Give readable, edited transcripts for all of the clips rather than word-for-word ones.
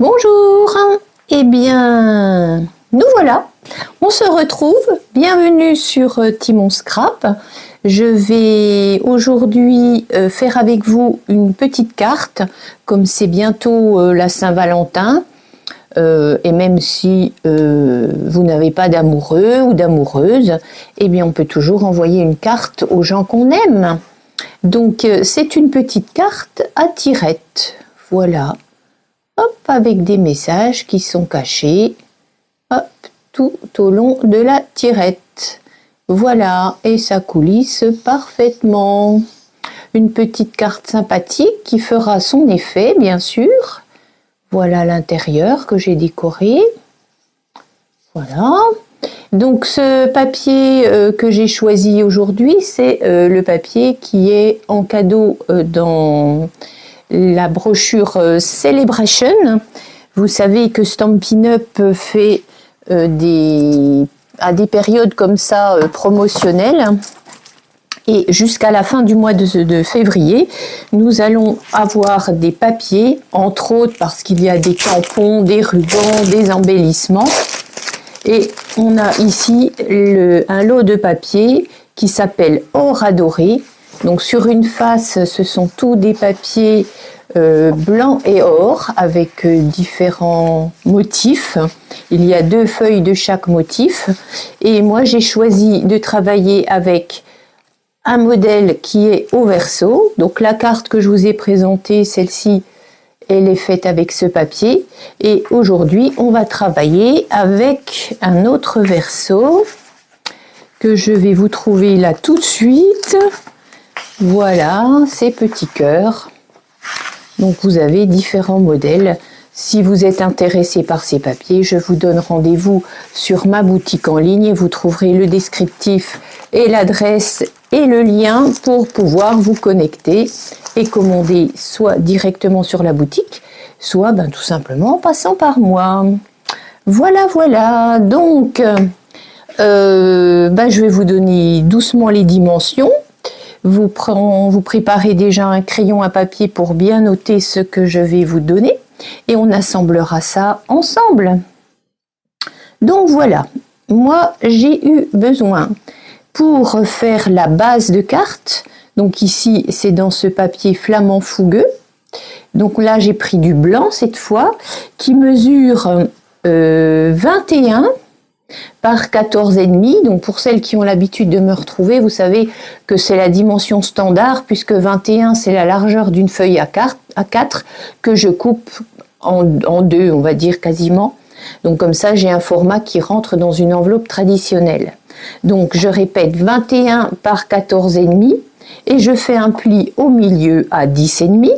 Bonjour, eh bien, nous voilà, on se retrouve, bienvenue sur Timon Scrap. Je vais aujourd'hui faire avec vous une petite carte, comme c'est bientôt la Saint-Valentin, et même si vous n'avez pas d'amoureux ou d'amoureuse, eh bien on peut toujours envoyer une carte aux gens qu'on aime. Donc c'est une petite carte à tirette, voilà. Hop, avec des messages qui sont cachés, hop, tout au long de la tirette. Voilà, et ça coulisse parfaitement. Une petite carte sympathique qui fera son effet, bien sûr. Voilà l'intérieur que j'ai décoré. Voilà. Donc ce papier que j'ai choisi aujourd'hui, c'est le papier qui est en cadeau dans la brochure Celebration. Vous savez que Stampin' Up fait à des périodes comme ça promotionnelles. Et jusqu'à la fin du mois de février, nous allons avoir des papiers, entre autres parce qu'il y a des tampons, des rubans, des embellissements. Et on a ici un lot de papier qui s'appelle Or adoré. Donc sur une face, ce sont tous des papiers blanc et or avec différents motifs. Il y a 2 feuilles de chaque motif. Et moi, j'ai choisi de travailler avec un modèle qui est au verso. Donc la carte que je vous ai présentée, celle-ci, elle est faite avec ce papier. Et aujourd'hui, on va travailler avec un autre verso que je vais vous trouver là tout de suite. Voilà, ces petits cœurs. Donc vous avez différents modèles. Si vous êtes intéressé par ces papiers, je vous donne rendez-vous sur ma boutique en ligne. Vous trouverez le descriptif et l'adresse et le lien pour pouvoir vous connecter et commander soit directement sur la boutique, soit tout simplement en passant par moi. Voilà, voilà. Donc, je vais vous donner doucement les dimensions. Vous préparez déjà un crayon à papier pour bien noter ce que je vais vous donner et on assemblera ça ensemble. Donc voilà, moi j'ai eu besoin pour faire la base de carte, donc ici c'est dans ce papier flamand fougueux, donc là j'ai pris du blanc cette fois qui mesure 21 par 14,5. Donc pour celles qui ont l'habitude de me retrouver, vous savez que c'est la dimension standard puisque 21 c'est la largeur d'une feuille à 4 que je coupe en 2, on va dire quasiment. Donc comme ça j'ai un format qui rentre dans une enveloppe traditionnelle. Donc je répète 21 par 14,5 et je fais un pli au milieu à 10,5.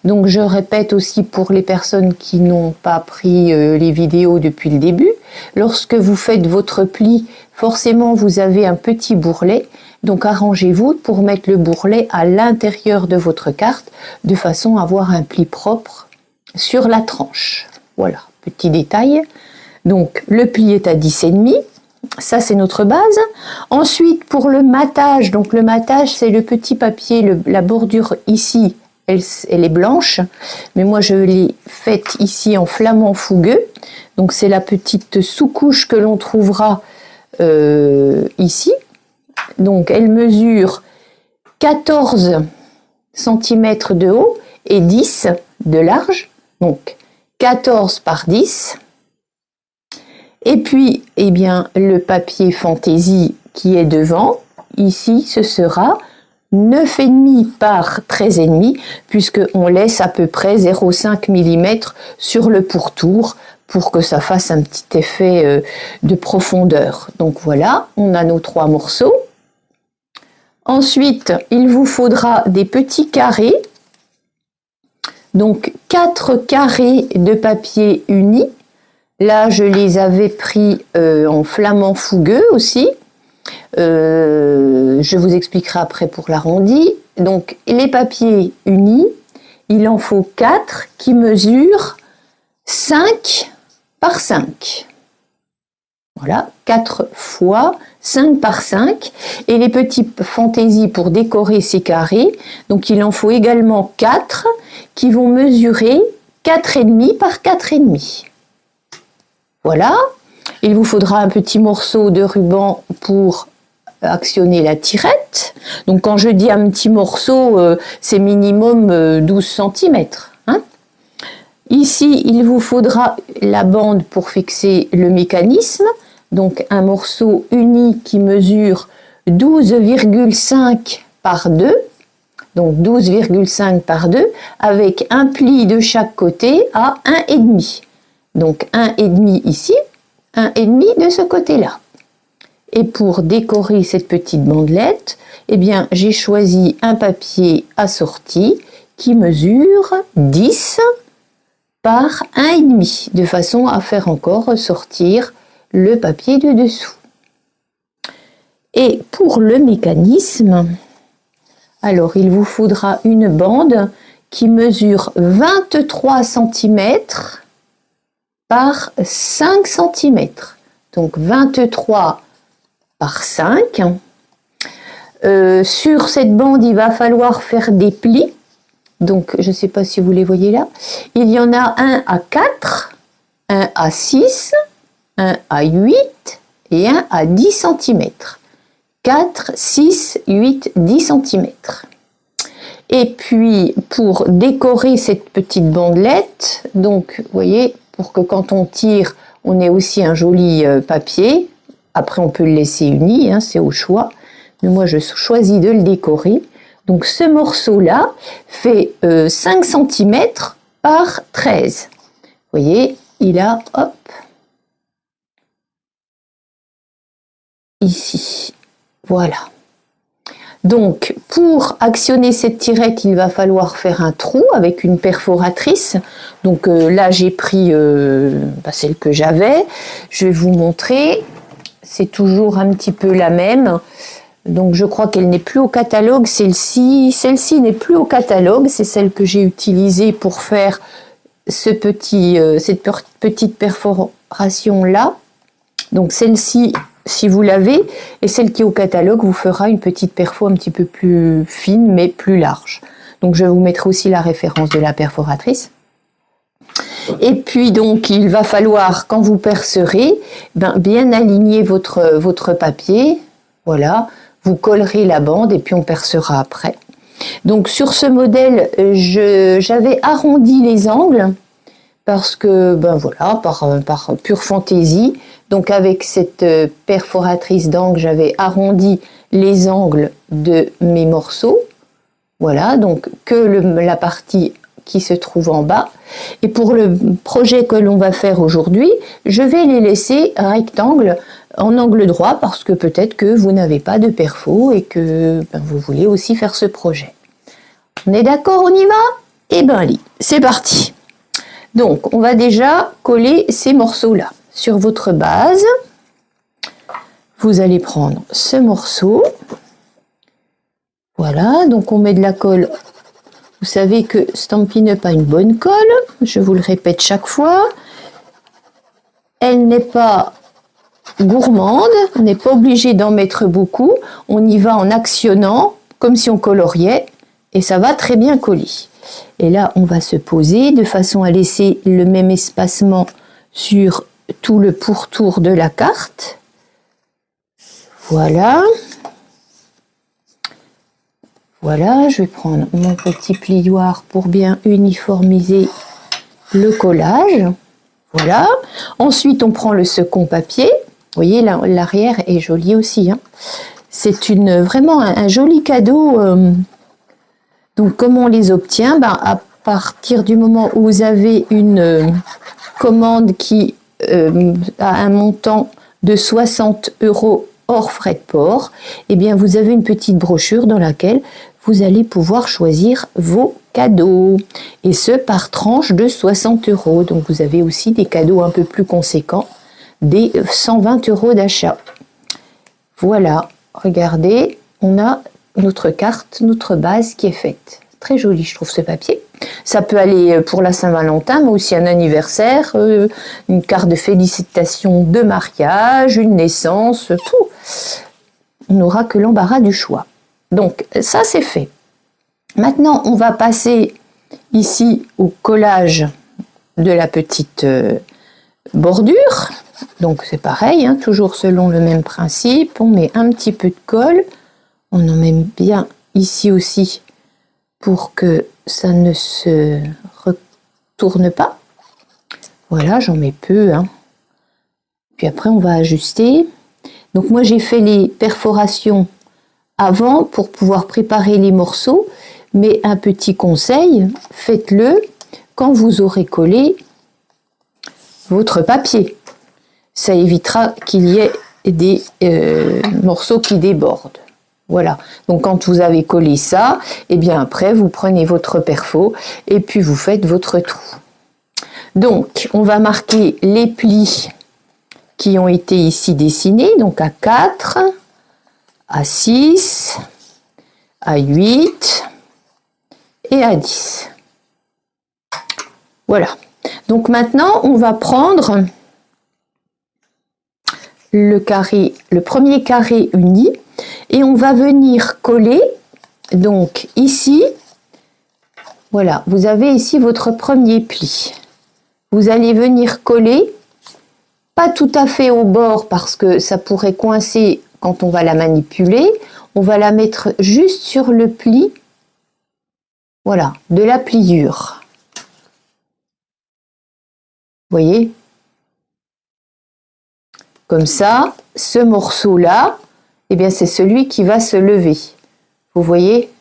Donc je répète aussi pour les personnes qui n'ont pas pris les vidéos depuis le début, lorsque vous faites votre pli, forcément vous avez un petit bourrelet, donc arrangez-vous pour mettre le bourrelet à l'intérieur de votre carte, de façon à avoir un pli propre sur la tranche. Voilà, petit détail. Donc le pli est à 10,5, ça c'est notre base. Ensuite pour le matage, donc le matage c'est le petit papier, la bordure ici, elle est blanche, mais moi je l'ai faite ici en flamand fougueux. Donc c'est la petite sous-couche que l'on trouvera ici. Donc elle mesure 14 cm de haut et 10 de large. Donc 14 par 10. Et puis, eh bien, le papier fantaisie qui est devant, ici ce sera 9,5 par 13,5 puisqu'on laisse à peu près 0,5 mm sur le pourtour pour que ça fasse un petit effet de profondeur. Donc voilà, on a nos 3 morceaux. Ensuite, il vous faudra des petits carrés. Donc 4 carrés de papier uni. Là, je les avais pris en flamand fougueux aussi. Je vous expliquerai après pour l'arrondi. Donc les papiers unis, il en faut 4 qui mesurent 5 par 5. Voilà, 4 fois 5 par 5. Et les petits fantaisies pour décorer ces carrés, donc il en faut également 4 qui vont mesurer 4,5 par 4,5. Voilà. Il vous faudra un petit morceau de ruban pour actionner la tirette. Donc quand je dis un petit morceau, c'est minimum 12 cm. Hein. Ici, il vous faudra la bande pour fixer le mécanisme. Donc un morceau uni qui mesure 12,5 par 2. Donc 12,5 par 2 avec un pli de chaque côté à 1,5. Donc 1,5 ici, 1,5 de ce côté-là. Et pour décorer cette petite bandelette, eh bien, j'ai choisi un papier assorti qui mesure 10 par 1,5, de façon à faire encore ressortir le papier de dessous. Et pour le mécanisme, alors il vous faudra une bande qui mesure 23 cm par 5 cm. Donc 23 par 5. Sur cette bande, il va falloir faire des plis. Donc, je ne sais pas si vous les voyez là. Il y en a un à 4, un à 6, un à 8 et un à 10 cm. 4, 6, 8, 10 cm. Et puis, pour décorer cette petite bandelette, donc, vous voyez, pour que quand on tire, on ait aussi un joli papier. Après, on peut le laisser uni, hein, c'est au choix. Mais moi, je choisis de le décorer. Donc, ce morceau-là fait 5 cm par 13. Vous voyez, il a, hop, ici. Voilà. Donc, pour actionner cette tirette, il va falloir faire un trou avec une perforatrice. Donc là, j'ai pris celle que j'avais. Je vais vous montrer. C'est toujours un petit peu la même. Donc, je crois qu'elle n'est plus au catalogue. Celle-ci n'est plus au catalogue. C'est celle que j'ai utilisée pour faire cette petite perforation-là. Donc, celle-ci, si vous l'avez, et celle qui est au catalogue vous fera une petite perfo un petit peu plus fine mais plus large. Donc je vous mettrai aussi la référence de la perforatrice. Et puis donc il va falloir, quand vous percerez, bien aligner votre papier. Voilà, vous collerez la bande et puis on percera après. Donc sur ce modèle, j'avais arrondi les angles parce que voilà, par pure fantaisie. Donc avec cette perforatrice d'angle, j'avais arrondi les angles de mes morceaux. Voilà, donc que la partie qui se trouve en bas. Et pour le projet que l'on va faire aujourd'hui, je vais les laisser rectangles en angle droit parce que peut-être que vous n'avez pas de perfo et que vous voulez aussi faire ce projet. On est d'accord, on y va? Eh bien, allez, c'est parti. Donc, on va déjà coller ces morceaux-là. Sur votre base, vous allez prendre ce morceau. Voilà, donc on met de la colle. Vous savez que Stampin' Up a une bonne colle, je vous le répète chaque fois. Elle n'est pas gourmande, on n'est pas obligé d'en mettre beaucoup. On y va en actionnant, comme si on coloriait, et ça va très bien coller. Et là, on va se poser de façon à laisser le même espacement sur tout le pourtour de la carte. Voilà. Voilà, je vais prendre mon petit plioir pour bien uniformiser le collage. Voilà. Ensuite, on prend le second papier. Vous voyez, l'arrière est joli aussi. Hein. C'est vraiment un joli cadeau. Donc, comment on les obtient? À partir du moment où vous avez une commande qui a un montant de 60 € hors frais de port, eh bien vous avez une petite brochure dans laquelle vous allez pouvoir choisir vos cadeaux. Et ce, par tranche de 60 €. Donc vous avez aussi des cadeaux un peu plus conséquents, des 120 € d'achat. Voilà, regardez, on a notre carte, notre base qui est faite. Très joli, je trouve, ce papier. Ça peut aller pour la Saint-Valentin, mais aussi un anniversaire, une carte de félicitations de mariage, une naissance, tout. On n'aura que l'embarras du choix. Donc, ça, c'est fait. Maintenant, on va passer ici au collage de la petite bordure. Donc c'est pareil, hein, toujours selon le même principe. On met un petit peu de colle. On en met bien ici aussi pour que ça ne se retourne pas. Voilà, j'en mets peu, hein. Puis après, on va ajuster. Donc moi, j'ai fait les perforations avant pour pouvoir préparer les morceaux. Mais un petit conseil, faites-le quand vous aurez collé votre papier. Ça évitera qu'il y ait des morceaux qui débordent. Voilà. Donc quand vous avez collé ça, et bien après, vous prenez votre perfo et puis vous faites votre trou. Donc, on va marquer les plis qui ont été ici dessinés, donc à 4, à 6, à 8 et à 10. Voilà. Donc maintenant, on va prendre le carré, le premier carré uni, et on va venir coller, donc ici, voilà, vous avez ici votre premier pli. Vous allez venir coller, pas tout à fait au bord parce que ça pourrait coincer quand on va la manipuler. On va la mettre juste sur le pli, voilà, de la pliure. Vous voyez? Comme ça, ce morceau-là, eh bien c'est celui qui va se lever. Vous voyez?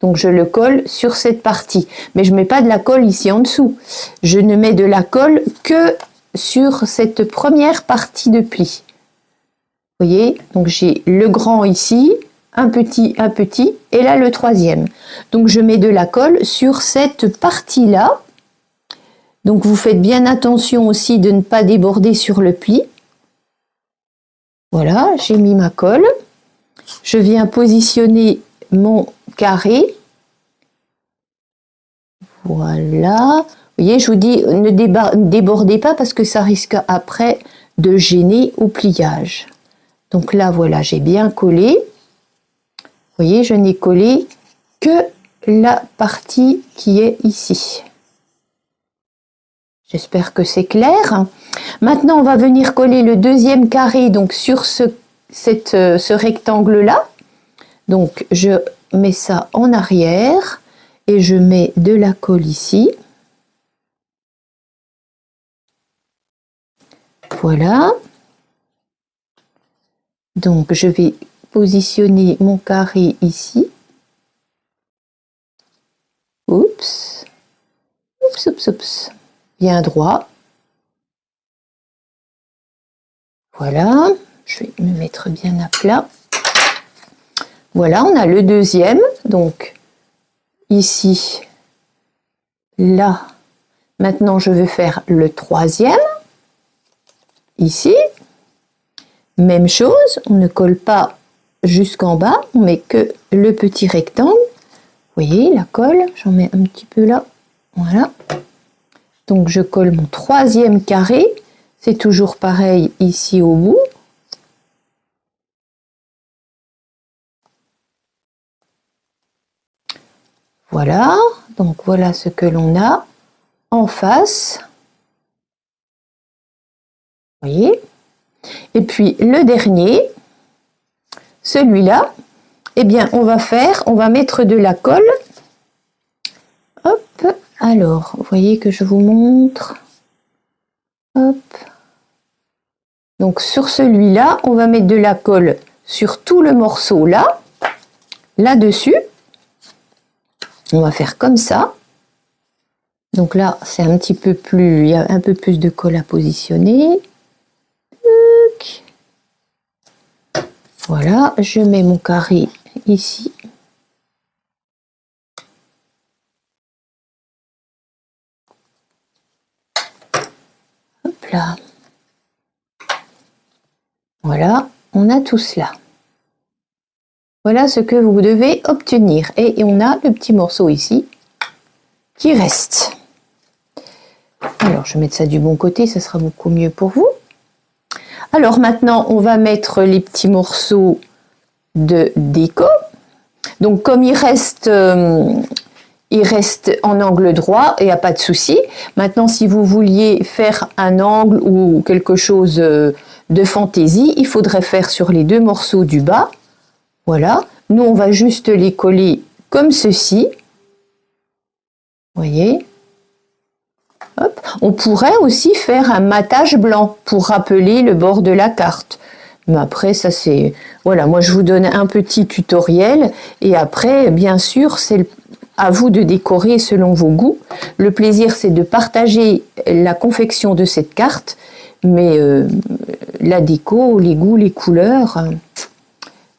Donc je le colle sur cette partie. Mais je ne mets pas de la colle ici en dessous. Je ne mets de la colle que sur cette première partie de pli. Vous voyez? Donc j'ai le grand ici, un petit, et là le troisième. Donc je mets de la colle sur cette partie-là. Donc vous faites bien attention aussi de ne pas déborder sur le pli. Voilà, j'ai mis ma colle. Je viens positionner mon carré. Voilà. Vous voyez, je vous dis, ne débordez pas parce que ça risque après de gêner au pliage. Donc là, voilà, j'ai bien collé. Vous voyez, je n'ai collé que la partie qui est ici. J'espère que c'est clair. Maintenant, on va venir coller le deuxième carré donc sur ce rectangle-là. Donc, je mets ça en arrière et je mets de la colle ici. Voilà. Donc, je vais positionner mon carré ici. Oups. Oups, oups, oups. Bien droit. Voilà. Je vais me mettre bien à plat. Voilà, on a le deuxième. Donc, ici, là. Maintenant, je vais faire le troisième. Ici. Même chose, on ne colle pas jusqu'en bas, on met que le petit rectangle. Vous voyez, la colle, j'en mets un petit peu là. Voilà. Donc, je colle mon troisième carré. C'est toujours pareil ici au bout. Voilà. Donc, voilà ce que l'on a en face. Vous voyez? Et puis, le dernier, celui-là, eh bien, on va mettre de la colle. Hop. Alors, vous voyez que je vous montre. Hop. Donc, sur celui-là, on va mettre de la colle sur tout le morceau là, là-dessus. On va faire comme ça. Donc là, c'est un petit peu plus, il y a un peu plus de colle à positionner. Voilà, je mets mon carré ici. Hop là. Voilà, on a tout cela. Voilà ce que vous devez obtenir. Et on a le petit morceau ici qui reste. Alors, je vais mettre ça du bon côté, ça sera beaucoup mieux pour vous. Alors maintenant, on va mettre les petits morceaux de déco. Donc comme il reste il reste en angle droit et il n'y a pas de souci. Maintenant, si vous vouliez faire un angle ou quelque chose de fantaisie, il faudrait faire sur les deux morceaux du bas. Voilà. Nous, on va juste les coller comme ceci. Vous voyez? Hop. On pourrait aussi faire un matage blanc pour rappeler le bord de la carte. Mais après, ça c'est... Voilà, moi je vous donne un petit tutoriel. Et après, bien sûr, c'est à vous de décorer selon vos goûts. Le plaisir, c'est de partager la confection de cette carte. Mais la déco, les goûts, les couleurs,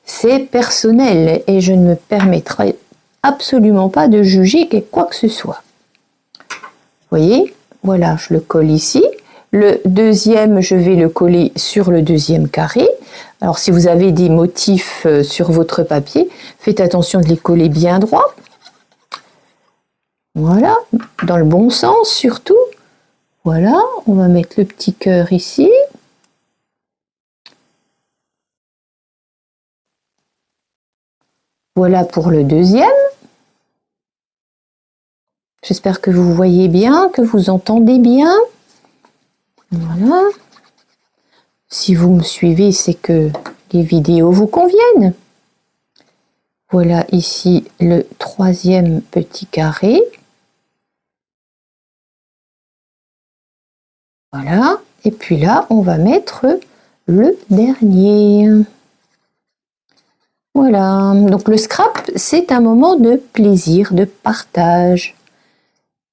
c'est personnel. Et je ne me permettrai absolument pas de juger quoi que ce soit. Vous voyez? Voilà, je le colle ici. Le deuxième, je vais le coller sur le deuxième carré. Alors, si vous avez des motifs sur votre papier, faites attention de les coller bien droit. Voilà, dans le bon sens surtout. Voilà, on va mettre le petit cœur ici. Voilà pour le deuxième. J'espère que vous voyez bien, que vous entendez bien. Voilà. Si vous me suivez, c'est que les vidéos vous conviennent. Voilà ici le troisième petit carré. Voilà. Et puis là, on va mettre le dernier. Voilà. Donc le scrap, c'est un moment de plaisir, de partage.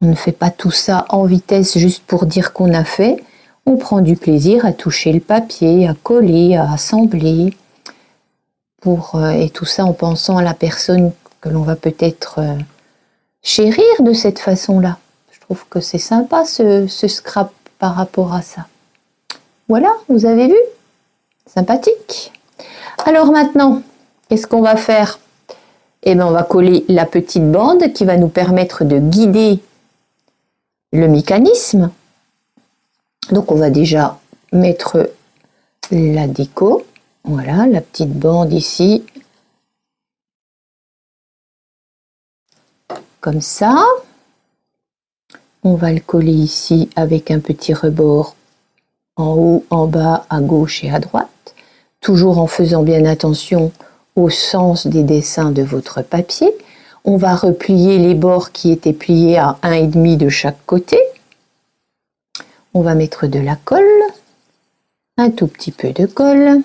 On ne fait pas tout ça en vitesse juste pour dire qu'on a fait. On prend du plaisir à toucher le papier, à coller, à assembler. Et tout ça en pensant à la personne que l'on va peut-être chérir de cette façon-là. Je trouve que c'est sympa ce scrap par rapport à ça. Voilà, vous avez vu? Sympathique. Alors maintenant, qu'est-ce qu'on va faire? Eh bien, on va coller la petite bande qui va nous permettre de guider le mécanisme. Donc on va déjà mettre la déco. Voilà, la petite bande ici. Comme ça. On va le coller ici avec un petit rebord en haut, en bas, à gauche et à droite. Toujours en faisant bien attention au sens des dessins de votre papier. On va replier les bords qui étaient pliés à 1,5 de chaque côté. On va mettre de la colle, un tout petit peu de colle.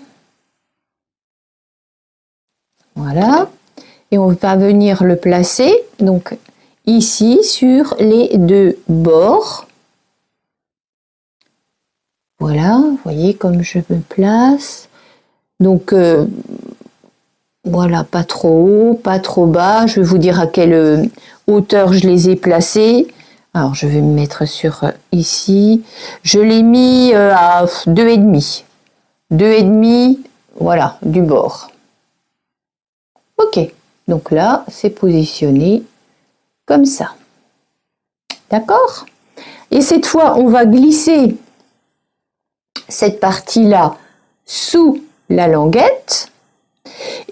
Voilà. Et on va venir le placer donc ici sur les deux bords. Voilà, vous voyez comme je me place. Donc voilà, pas trop haut, pas trop bas. Je vais vous dire à quelle hauteur je les ai placés. Alors, je vais me mettre sur ici. Je l'ai mis à 2,5. 2,5, voilà, du bord. Ok, donc là, c'est positionné comme ça. D'accord? Et cette fois, on va glisser cette partie-là sous la languette.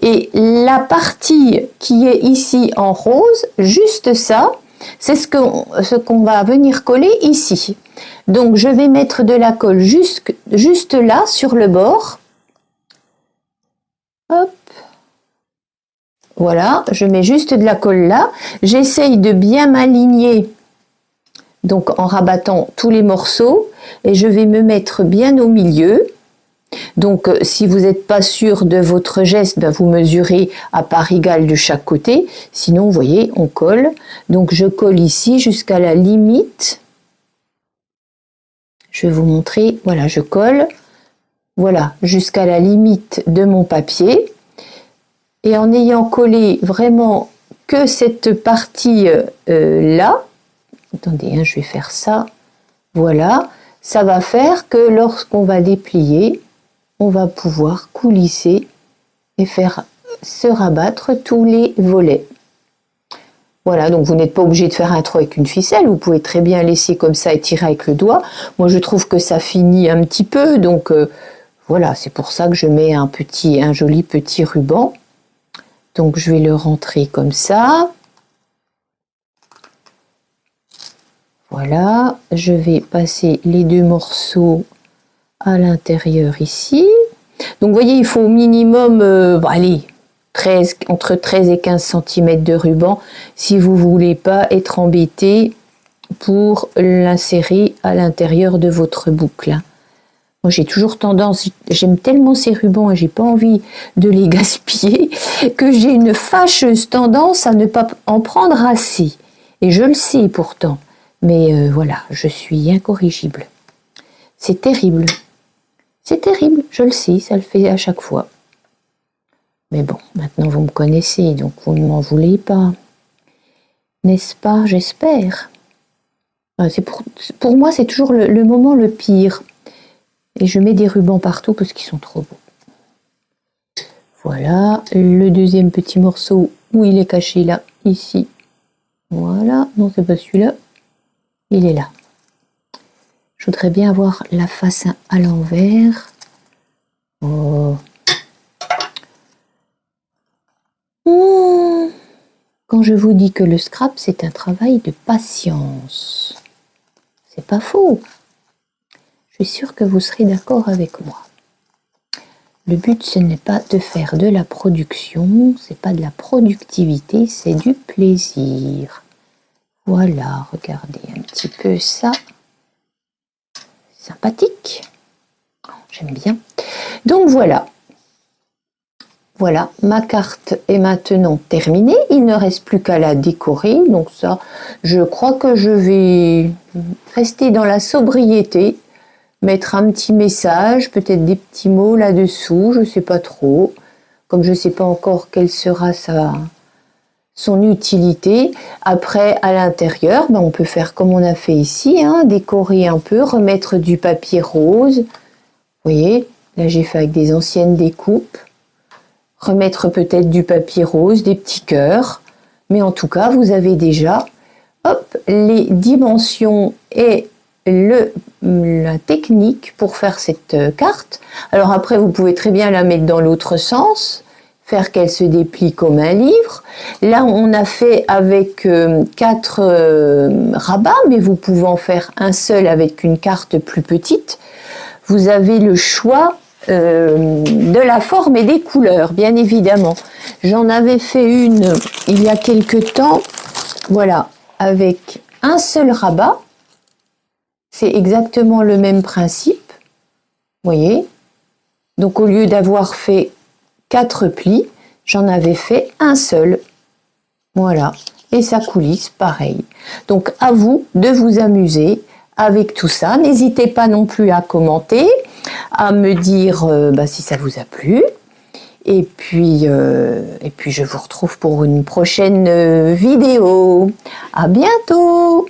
Et la partie qui est ici en rose, juste ça, c'est ce qu'on va venir coller ici. Donc je vais mettre de la colle juste là sur le bord. Hop. Voilà, je mets juste de la colle là. J'essaye de bien m'aligner, donc en rabattant tous les morceaux, et je vais me mettre bien au milieu. Donc si vous n'êtes pas sûr de votre geste, ben, vous mesurez à part égale de chaque côté. Sinon, vous voyez, on colle. Donc je colle ici jusqu'à la limite. Je vais vous montrer. Voilà, je colle. Voilà, jusqu'à la limite de mon papier. Et en ayant collé vraiment que cette partie là, attendez, hein, je vais faire ça. Voilà, ça va faire que lorsqu'on va déplier, on va pouvoir coulisser et faire se rabattre tous les volets. Voilà, donc vous n'êtes pas obligé de faire un trou avec une ficelle, vous pouvez très bien laisser comme ça et tirer avec le doigt. Moi je trouve que ça finit un petit peu, donc voilà, c'est pour ça que je mets un joli petit ruban. Donc je vais le rentrer comme ça. Voilà, je vais passer les deux morceaux à l'intérieur ici. Donc vous voyez, il faut au minimum, allez, entre 13 et 15 cm de ruban si vous ne voulez pas être embêté pour l'insérer à l'intérieur de votre boucle. Moi j'ai toujours tendance, j'aime tellement ces rubans et j'ai pas envie de les gaspiller que j'ai une fâcheuse tendance à ne pas en prendre assez. Et je le sais pourtant, mais voilà, je suis incorrigible. C'est terrible. C'est terrible, je le sais, ça le fait à chaque fois. Mais bon, maintenant vous me connaissez, donc vous ne m'en voulez pas. N'est-ce pas, j'espère. Pour moi, c'est toujours le moment le pire. Et je mets des rubans partout parce qu'ils sont trop beaux. Voilà, le deuxième petit morceau où il est caché là, ici. Voilà, non c'est pas celui-là, il est là. Je voudrais bien avoir la face à l'envers. Oh. Quand je vous dis que le scrap, c'est un travail de patience, c'est pas faux. Je suis sûre que vous serez d'accord avec moi. Le but, ce n'est pas de faire de la production, c'est pas de la productivité, c'est du plaisir. Voilà, regardez un petit peu ça. Sympathique. J'aime bien. Donc voilà. Voilà, ma carte est maintenant terminée. Il ne reste plus qu'à la décorer. Donc ça, je crois que je vais rester dans la sobriété. Mettre un petit message, peut-être des petits mots là-dessous, je ne sais pas trop. Comme je ne sais pas encore quelle sera son utilité. Après, à l'intérieur, on peut faire comme on a fait ici, hein, décorer un peu, remettre du papier rose. Vous voyez, là j'ai fait avec des anciennes découpes. Remettre peut-être du papier rose, des petits cœurs. Mais en tout cas, vous avez déjà les dimensions et la technique pour faire cette carte. Alors après, vous pouvez très bien la mettre dans l'autre sens, faire qu'elle se déplie comme un livre. Là, on a fait avec 4 rabats, mais vous pouvez en faire un seul avec une carte plus petite. Vous avez le choix de la forme et des couleurs, bien évidemment. J'en avais fait une il y a quelque temps, voilà, avec un seul rabat. C'est exactement le même principe, vous voyez. Donc au lieu d'avoir fait 4 plis, j'en avais fait un seul. Voilà, et sa coulisse, pareil. Donc à vous de vous amuser avec tout ça. N'hésitez pas non plus à commenter, à me dire si ça vous a plu. Et puis je vous retrouve pour une prochaine vidéo. À bientôt!